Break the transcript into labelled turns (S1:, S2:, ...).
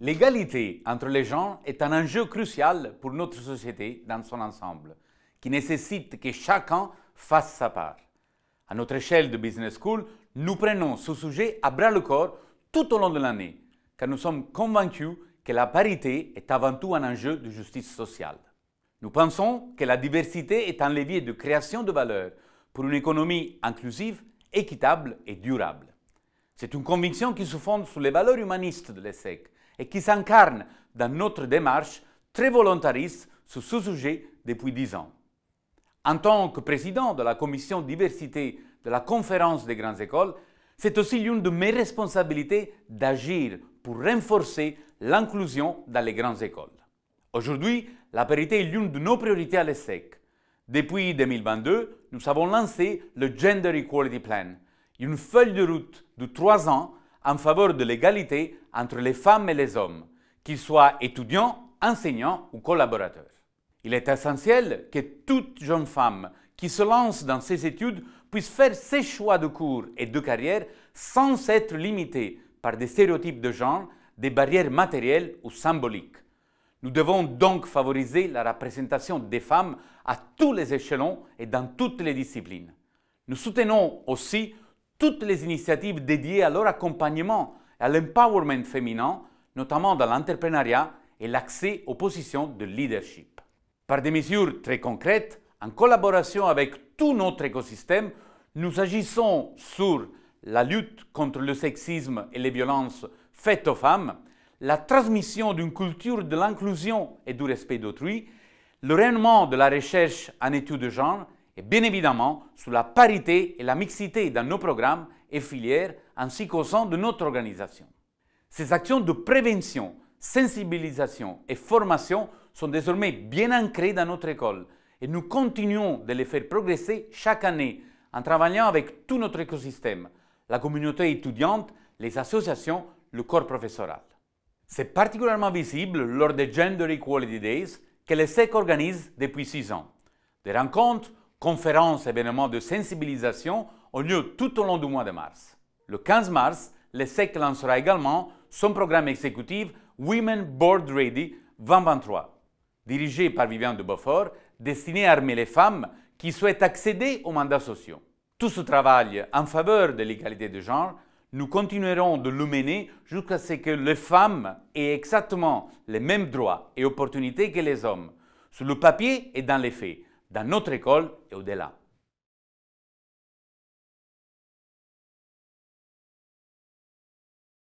S1: L'égalité entre les genres est un enjeu crucial pour notre société dans son ensemble, qui nécessite que chacun fasse sa part. À notre échelle de Business School, nous prenons ce sujet à bras-le-corps tout au long de l'année, car nous sommes convaincus que la parité est avant tout un enjeu de justice sociale. Nous pensons que la diversité est un levier de création de valeur pour une économie inclusive, équitable et durable. C'est une conviction qui se fonde sur les valeurs humanistes de l'ESSEC et qui s'incarne dans notre démarche très volontariste sur ce sujet depuis 10 ans. En tant que président de la commission diversité de la conférence des grandes écoles, c'est aussi l'une de mes responsabilités d'agir pour renforcer l'inclusion dans les grandes écoles. Aujourd'hui, la parité est l'une de nos priorités à l'ESSEC. Depuis 2022, nous avons lancé le Gender Equality Plan, une feuille de route de 3 ans en faveur de l'égalité entre les femmes et les hommes, qu'ils soient étudiants, enseignants ou collaborateurs. Il est essentiel que toute jeune femme qui se lance dans ses études puisse faire ses choix de cours et de carrière sans être limitée par des stéréotypes de genre, des barrières matérielles ou symboliques. Nous devons donc favoriser la représentation des femmes à tous les échelons et dans toutes les disciplines. Nous soutenons aussi toutes les initiatives dédiées à leur accompagnement et à l'empowerment féminin, notamment dans l'entrepreneuriat et l'accès aux positions de leadership. Par des mesures très concrètes, en collaboration avec tout notre écosystème, nous agissons sur la lutte contre le sexisme et les violences faites aux femmes, la transmission d'une culture de l'inclusion et du respect d'autrui, le rayonnement de la recherche en études de genre et bien évidemment sur la parité et la mixité dans nos programmes et filières ainsi qu'au sein de notre organisation. Ces actions de prévention, sensibilisation et formation sont désormais bien ancrées dans notre école et nous continuons de les faire progresser chaque année en travaillant avec tout notre écosystème, la communauté étudiante, les associations, le corps professoral. C'est particulièrement visible lors des Gender Equality Days que l'ESSEC organise depuis 6 ans. Des rencontres, conférences et événements de sensibilisation ont lieu tout au long du mois de mars. Le 15 mars, l'ESSEC lancera également son programme exécutif Women Board Ready 2023, dirigé par Viviane de Beaufort, destiné à armer les femmes qui souhaitent accéder aux mandats sociaux. Tout ce travail en faveur de l'égalité de genre, nous continuerons de le mener jusqu'à ce que les femmes aient exactement les mêmes droits et opportunités que les hommes, sur le papier et dans les faits, dans notre école et au-delà.